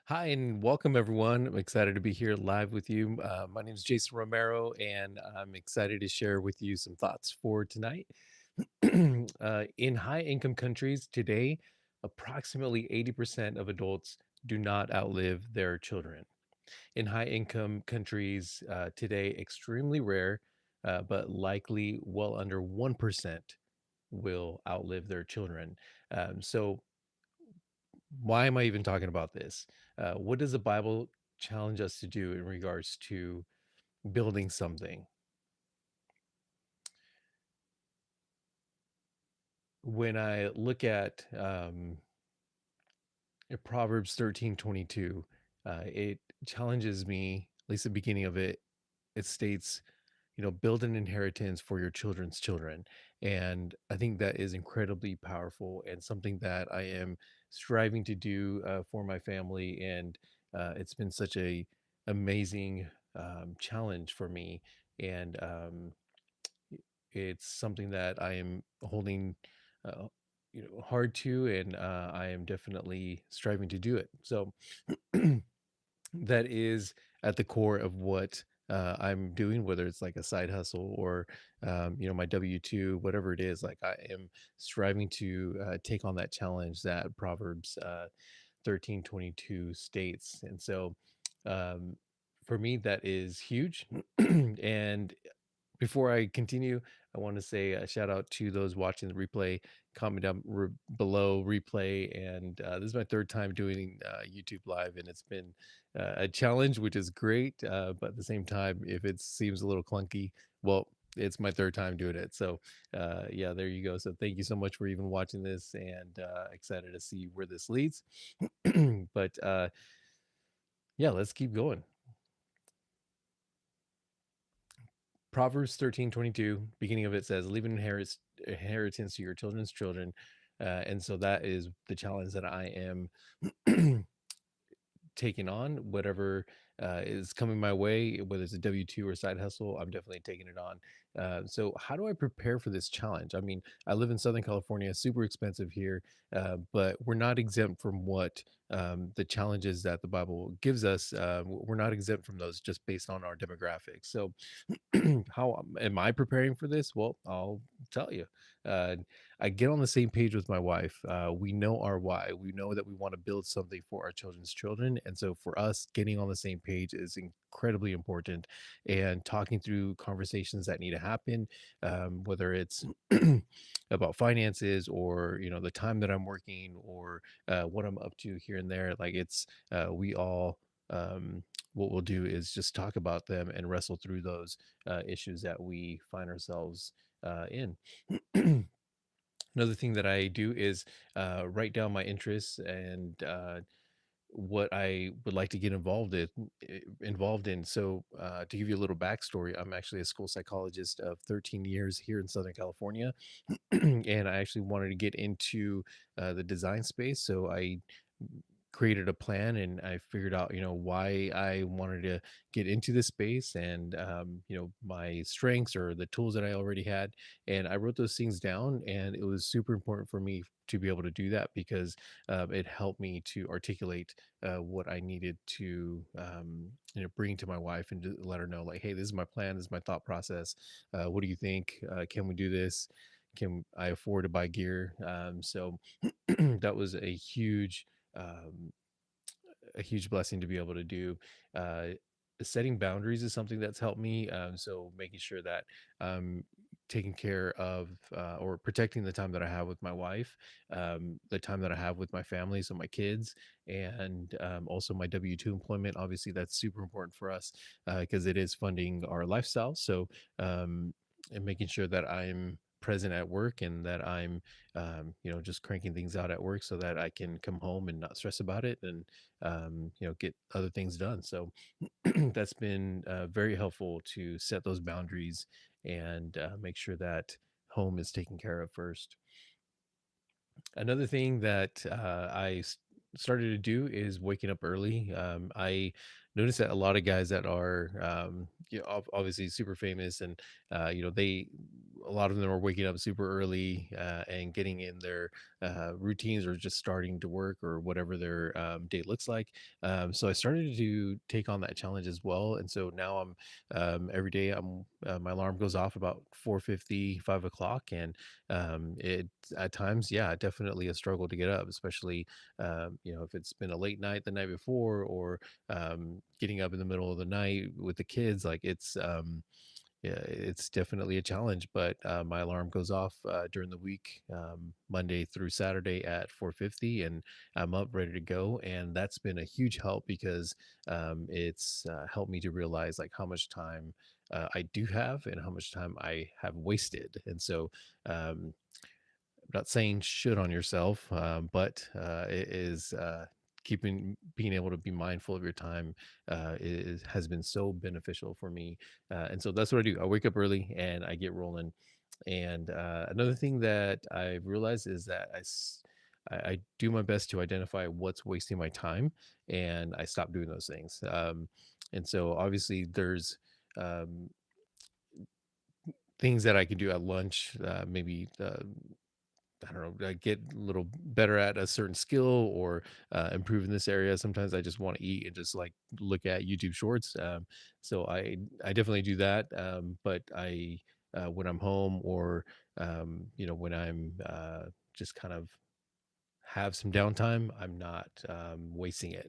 Hi, and welcome everyone. I'm excited to be here live with you. My name is Jason Romero, and I'm excited to share with you some thoughts for tonight. In high income countries today, approximately 80% of adults do not outlive their children. In high income countries today, extremely rare, but likely well under 1% will outlive their children. So, why am I even talking about this? What does the Bible challenge us to do in regards to building something? When I look at Proverbs 13:22, it challenges me, at least the beginning of it. It states, build an inheritance for your children's children. And I think that is incredibly powerful and something that I am striving to do for my family. And it's been such a amazing challenge for me. And it's something that I am holding, uh, hard to, and I am definitely striving to do it. So that is at the core of what I'm doing, whether it's like a side hustle or, my W-2, whatever it is. Like I am striving to take on that challenge that Proverbs 13:22 states. And so, um, for me, that is huge. And before I continue, I want to say a shout out to those watching the replay. Comment down below replay. And this is my third time doing YouTube Live, and it's been a challenge, which is great. But at the same time, if it seems a little clunky, well, it's my third time doing it. So, yeah, there you go. So, thank you so much for even watching this, and excited to see where this leads. But yeah, let's keep going. Proverbs 13:22, beginning of it says, "Leave an inheritance to your children's children." And so that is the challenge that I am taking on. Whatever is coming my way, whether it's a W-2 or side hustle, I'm definitely taking it on. So how do I prepare for this challenge? I mean, I live in Southern California, super expensive here, but we're not exempt from what the challenges that the Bible gives us. We're not exempt from those just based on our demographics. So how am I preparing for this? Well, I'll tell you. Uh, I get on the same page with my wife. We know our why. We know that we want to build something for our children's children. And so for us, getting on the same page is incredibly important. And talking through conversations that need to happen, whether it's about finances or, the time that I'm working or what I'm up to here and there. Like we all, what we'll do is just talk about them and wrestle through those issues that we find ourselves in. Another thing that I do is write down my interests and what I would like to get involved in. So, to give you a little backstory, I'm actually a school psychologist of 13 years here in Southern California, and I actually wanted to get into the design space. So I created a plan and I figured out, why I wanted to get into this space and, my strengths or the tools that I already had. And I wrote those things down, and it was super important for me to be able to do that because it helped me to articulate what I needed to, bring to my wife and just let her know, like, hey, this is my plan, this is my thought process. What do you think? Can we do this? Can I afford to buy gear? So that was um, a huge blessing to be able to do. Uh, Setting boundaries is something that's helped me. So making sure that I'm taking care of or protecting the time that I have with my wife, the time that I have with my family, so my kids, and also my W-2 employment. Obviously, that's super important for us because it is funding our lifestyle. So, and making sure that I'm present at work and that I'm, just cranking things out at work so that I can come home and not stress about it and get other things done. So that's been very helpful to set those boundaries and make sure that home is taken care of first. Another thing that started to do is waking up early. I noticed that a lot of guys that are, obviously super famous, and a lot of them are waking up super early and getting in their routines, or just starting to work, or whatever their day looks like. So I started to take on that challenge as well, and so now I'm every day my alarm goes off about 4:50, 5 o'clock, and it at times, yeah, definitely a struggle to get up, especially if it's been a late night the night before, or getting up in the middle of the night with the kids. Like yeah, it's definitely a challenge, but my alarm goes off during the week, Monday through Saturday at 4:50, and I'm up ready to go. And that's been a huge help, because it's helped me to realize like how much time I do have, and how much time I have wasted. And so, um, I'm not saying should on yourself, but it is being able to be mindful of your time has been so beneficial for me. And so that's what I do. I wake up early and I get rolling. And another thing that I've realized is that I do my best to identify what's wasting my time, and I stop doing those things. And so obviously there's um, things that I can do at lunch, maybe I don't know, get a little better at a certain skill, or improve in this area. Sometimes I just want to eat and just like look at YouTube shorts. So I definitely do that. But when I'm home, or when I'm just kind of have some downtime, I'm not wasting it.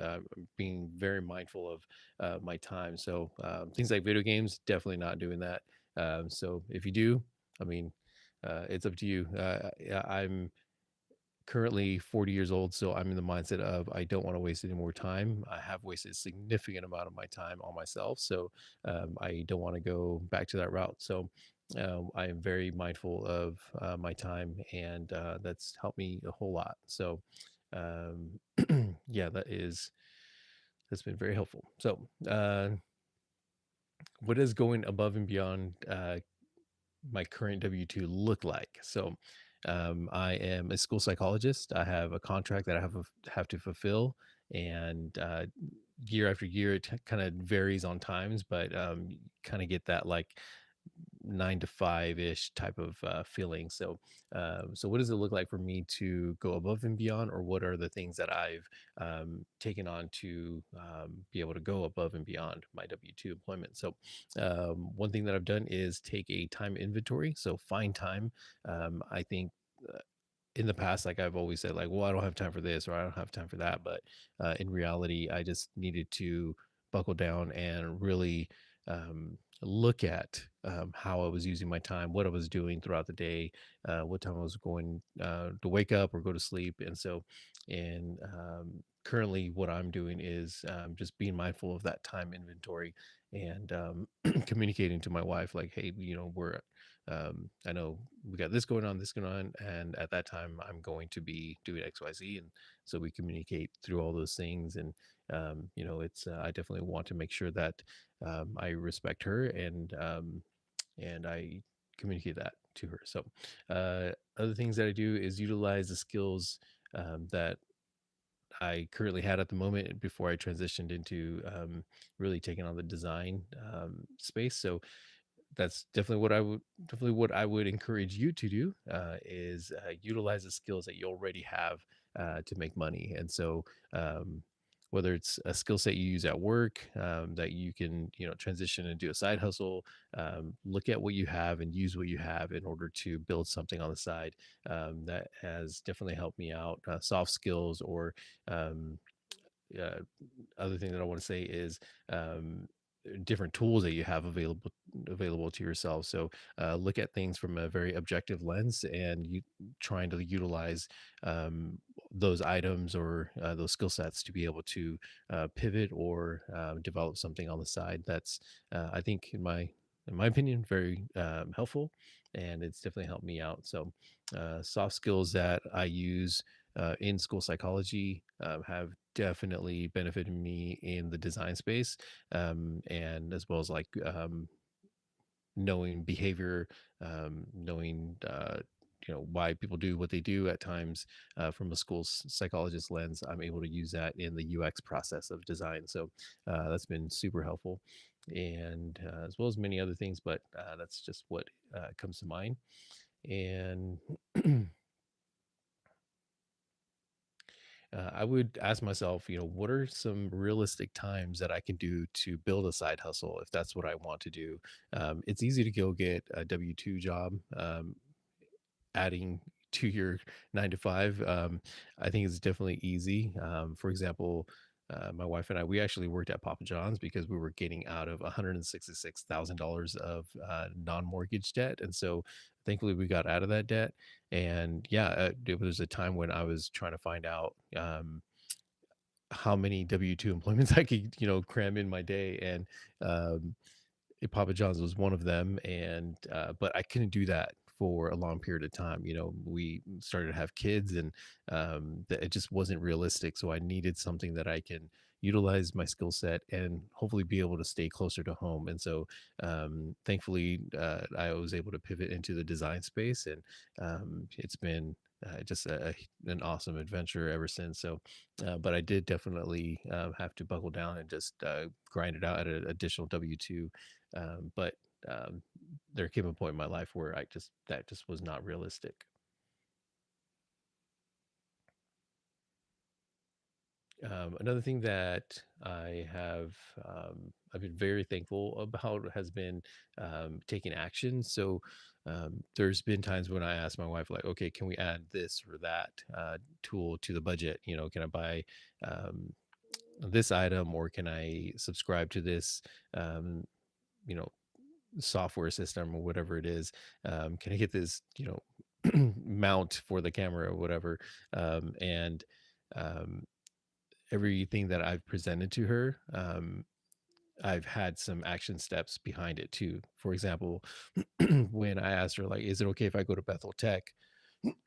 I'm being very mindful of my time. So things like video games, definitely not doing that. So if you do, I mean, it's up to you. Yeah, I'm currently 40 years old, so I'm in the mindset of I don't want to waste any more time. I have wasted a significant amount of my time on myself, so I don't want to go back to that route. So I am very mindful of my time, and that's helped me a whole lot. So um, yeah, that's been very helpful. So what does going above and beyond my current W-2 look like? So, I am a school psychologist. I have a contract that I have to fulfill, and year after year, it kind of varies on times, but kind of get that like 9 to 5 ish type of feeling. So, so what does it look like for me to go above and beyond, or what are the things that I've taken on to be able to go above and beyond my W-2 employment? So, one thing that I've done is take a time inventory. So, find time. I think. In the past, like I've always said, like, well, I don't have time for this, or I don't have time for that. But in reality, I just needed to buckle down and really look at how I was using my time, what I was doing throughout the day, what time I was going to wake up or go to sleep. And so, and currently, what I'm doing is just being mindful of that time inventory, and communicating to my wife, like, hey, I know we got this going on, and at that time, I'm going to be doing X, Y, Z. And so we communicate through all those things. And it's I definitely want to make sure that I respect her, and I communicate that to her. So, other things that I do is utilize the skills that I currently had at the moment before I transitioned into really taking on the design space. So that's definitely what I would encourage you to do, is utilize the skills that you already have to make money. And so, whether it's a skill set you use at work, that you can transition and do a side hustle, look at what you have and use what you have in order to build something on the side. That has definitely helped me out. Soft skills, or um, uh, other thing that I want to say is different tools that you have available to yourself. So look at things from a very objective lens, and you trying to utilize those items, or those skill sets, to be able to pivot, or develop something on the side. That's I think, in my opinion, very helpful, and it's definitely helped me out. So soft skills that I use in school psychology have definitely benefited me in the design space, and as well as knowing behavior, knowing why people do what they do at times from a school psychologist lens. I'm able to use that in the UX process of design. So that's been super helpful, and as well as many other things. But that's just what comes to mind. And I would ask myself, what are some realistic times that I can do to build a side hustle if that's what I want to do? It's easy to go get a W 2 job. Adding to your 9 to 5, I think it's definitely easy. For example, my wife and I, we actually worked at Papa John's because we were getting out of $166,000 of non-mortgage debt, and so thankfully we got out of that debt. And yeah, it was a time when I was trying to find out how many W 2 employments I could, cram in my day, and um, Papa John's was one of them, and but I couldn't do that for a long period of time. We started to have kids, and it just wasn't realistic. So I needed something that I can utilize my skill set and hopefully be able to stay closer to home. And so, thankfully, I was able to pivot into the design space, and it's been just an awesome adventure ever since. So, but I did definitely have to buckle down and just grind it out at an additional W 2, but um, there came a point in my life where that just was not realistic. Another thing that I've been very thankful about has been taking action. So there's been times when I ask my wife, like, okay, can we add this or that tool to the budget? Can I buy this item, or can I subscribe to this um, you know software system or whatever it is? Can I get this mount for the camera or whatever? And um, everything that I've presented to her, I've had some action steps behind it too. For example, when I asked her, like, is it okay if I go to Bethel Tech?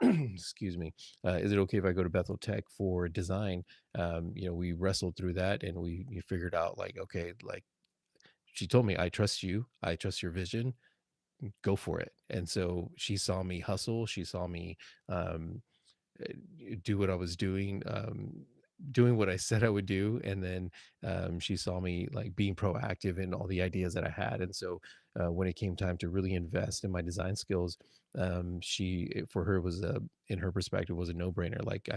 Excuse me. Is it okay if I go to Bethel Tech for design? We wrestled through that, and we figured out, like, okay, like, she told me, I trust you. I trust your vision. Go for it. And so she saw me hustle. She saw me um, do what I was doing what I said I would do. And then she saw me, like, being proactive in all the ideas that I had. And so when it came time to really invest in my design skills, for her was in her perspective, was a no brainer. Like,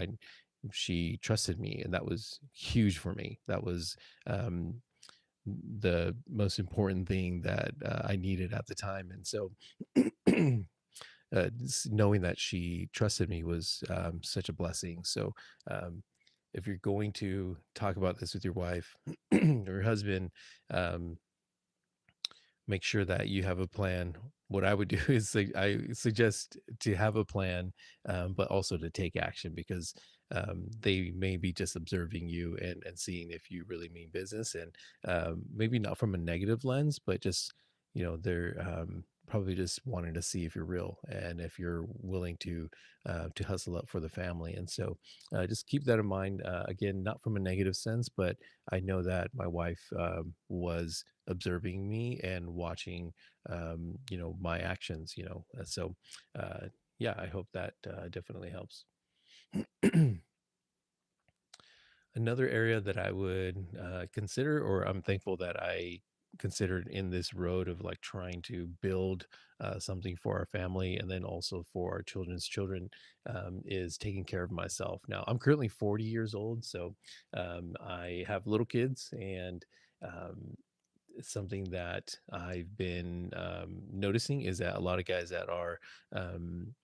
she trusted me, and that was huge for me. That was um, the most important thing that I needed at the time. And so knowing that she trusted me was such a blessing. So, um, if you're going to talk about this with your wife or your husband, um, make sure that you have a plan. What I would do is, I suggest to have a plan, but also to take action, because they may be just observing you and seeing if you really mean business, and maybe not from a negative lens, but just, they're probably just wanting to see if you're real and if you're willing to hustle up for the family. And so just keep that in mind. Again, not from a negative sense, but I know that my wife was observing me and watching, my actions. So yeah, I hope that definitely helps. Another area that I would consider, or I'm thankful that I considered in this road of, like, trying to build something for our family and then also for our children's children, is taking care of myself. Now, I'm currently 40 years old, so I have little kids, and um, something that I've been noticing is that a lot of guys that are um,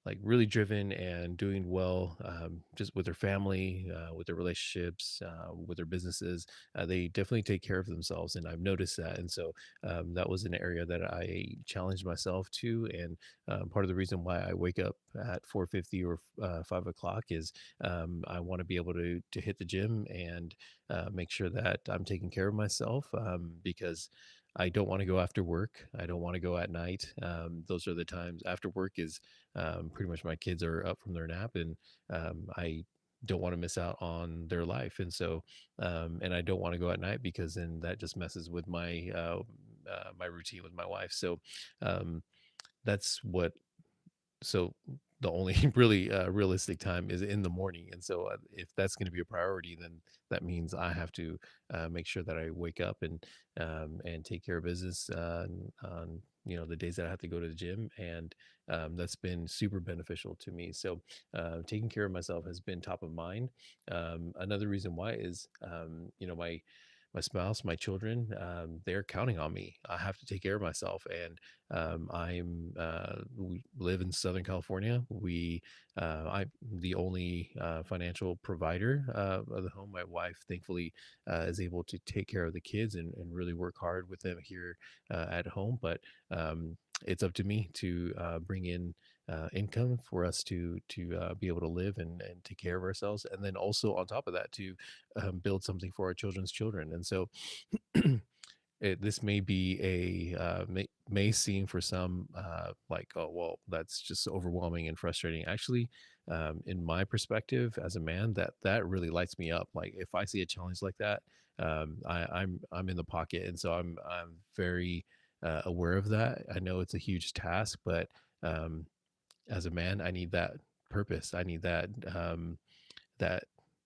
like, really driven and doing well, just with their family, with their relationships, with their businesses. They definitely take care of themselves, and I've noticed that. And so that was an area that I challenged myself to. And part of the reason why I wake up at 4:50 or 5 o'clock is I want to be able to hit the gym and make sure that I'm taking care of myself, because I don't want to go after work. I don't want to go at night. Those are the times after work is pretty much my kids are up from their nap, and I don't want to miss out on their life. And so, and I don't want to go at night, because then that just messes with my routine with my wife. So, um, that's what so the only really realistic time is in the morning. And so if that's going to be a priority, then that means I have to make sure that I wake up and take care of business on the days that I have to go to the gym. And that's been super beneficial to me. So taking care of myself has been top of mind. Another reason why is my spouse, my children, they're counting on me. I have to take care of myself, and we live in Southern California. I'm the only financial provider of the home. My wife, thankfully, is able to take care of the kids and really work hard with them here at home. But it's up to me to bring in income for us to be able to live and take care of ourselves, and then also on top of that to build something for our children's children. And so this may be may seem for some like, oh well, that's just overwhelming and frustrating. Actually, in my perspective as a man, that really lights me up. Like if I see a challenge like that, I'm in the pocket, and so I'm very aware of that. I know it's a huge task, but um, as a man, I need that purpose. I need that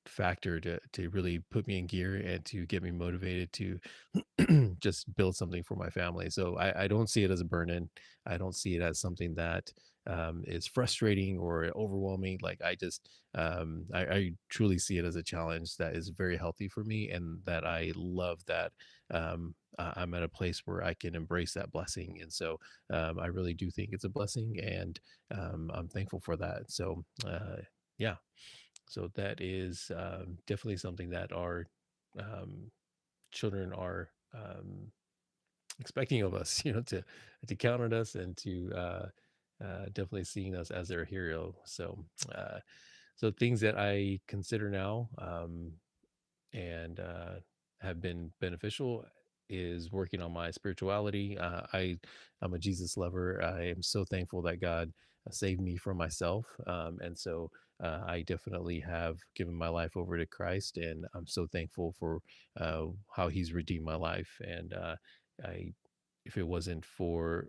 factor to really put me in gear and to get me motivated to just build something for my family. So I don't see it as a burden. I don't see it as something that is frustrating or overwhelming. Like I truly see it as a challenge that is very healthy for me, and that I love that I'm at a place where I can embrace that blessing. And so I really do think it's a blessing, and I'm thankful for that. So yeah, so that is definitely something that our um, children are expecting of us, to count on us and to definitely seeing us as their hero. So, uh, so things that I consider now and have been beneficial is working on my spirituality. I'm a Jesus lover. I am so thankful that God saved me from myself, and so I definitely have given my life over to Christ, and I'm so thankful for how He's redeemed my life. And I, if it wasn't for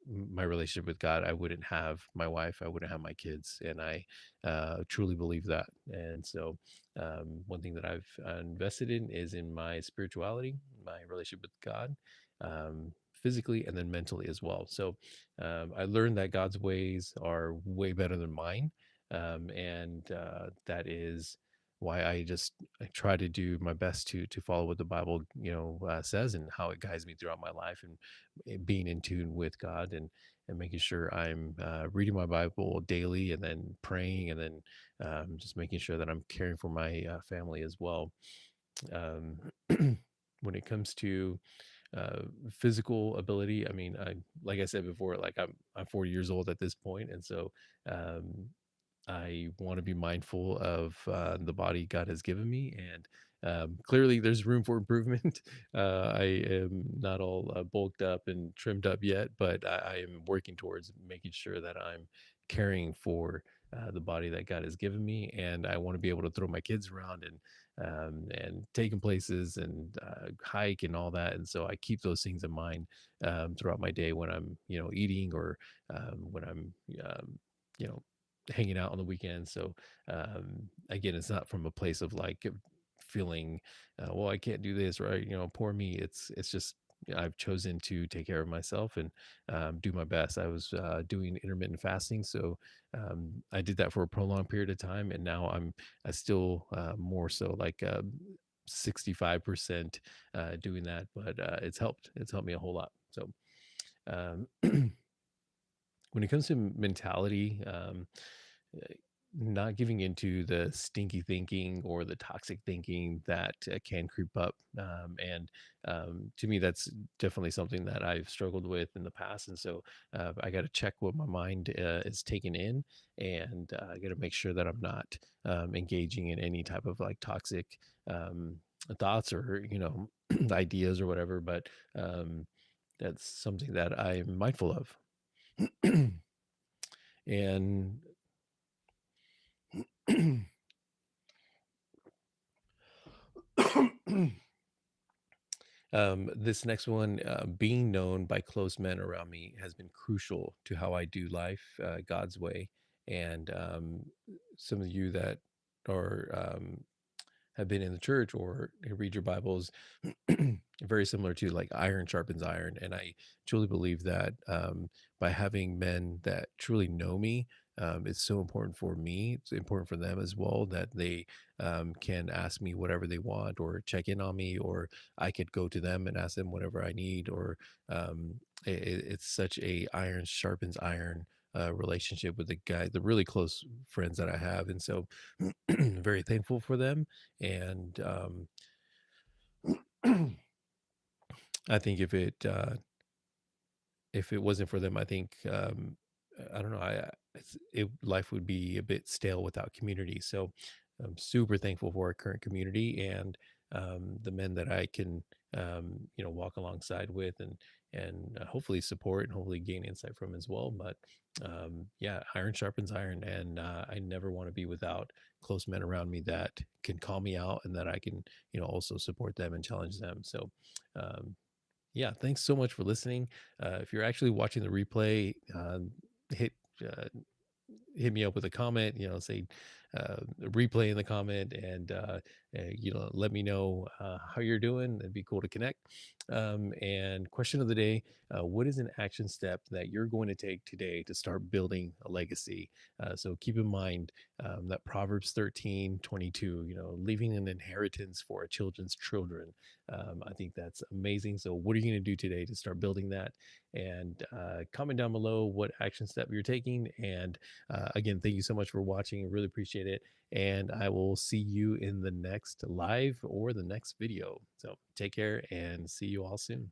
my relationship with God, I wouldn't have my wife, I wouldn't have my kids, and I truly believe that. And so one thing that I've invested in is in my spirituality, my relationship with God, physically and then mentally as well. So I learned that God's ways are way better than mine, and that is why I try to do my best to follow what the Bible says and how it guides me throughout my life, and being in tune with God, and making sure I'm reading my Bible daily, and then praying, and then just making sure that I'm caring for my family as well. Um, when it comes to physical ability, I mean, like I said before, like I'm 40 years old at this point, and so um, I want to be mindful of the body God has given me, and clearly there's room for improvement. I am not all bulked up and trimmed up yet, but I am working towards making sure that I'm caring for the body that God has given me, and I want to be able to throw my kids around and take them places and hike and all that. And so I keep those things in mind throughout my day when I'm eating, or when I'm you know hanging out on the weekends. So again, it's not from a place of like feeling, well, I can't do this, right? Poor me. It's just I've chosen to take care of myself and do my best. I was doing intermittent fasting, so I did that for a prolonged period of time, and now I still more so like 65% doing that, but it's helped me a whole lot. So um, when it comes to mentality, uh, not giving into the stinky thinking or the toxic thinking that can creep up. And to me, that's definitely something that I've struggled with in the past. And so I got to check what my mind is taking in, and I got to make sure that I'm not engaging in any type of like toxic um, thoughts or, ideas or whatever. But that's something that I'm mindful of. And This next one, being known by close men around me has been crucial to how I do life, God's way. And some of you that are have been in the church or read your Bibles, very similar to like iron sharpens iron. And I truly believe that by having men that truly know me, it's so important for me. It's important for them as well that they can ask me whatever they want or check in on me, or I could go to them and ask them whatever I need. Or it's such a iron sharpens iron relationship with the guy, the really close friends that I have. And so very thankful for them. And I think if it wasn't for them, I think I don't know, life would be a bit stale without community. So I'm super thankful for our current community and the men that I can walk alongside with and hopefully support and hopefully gain insight from as well. But yeah, iron sharpens iron, and I never want to be without close men around me that can call me out and that I can also support them and challenge them. So um, yeah, thanks so much for listening. If you're actually watching the replay, hit uh, hit me up with a comment, say replay in the comment, and let me know how you're doing. It'd be cool to connect. And question of the day: what is an action step that you're going to take today to start building a legacy? So keep in mind that Proverbs 13:22, leaving an inheritance for our children's children. I think that's amazing. So what are you going to do today to start building that? And comment down below what action step you're taking. And again, thank you so much for watching. I really appreciate it. And I will see you in the next live or the next video. So take care and see you all soon.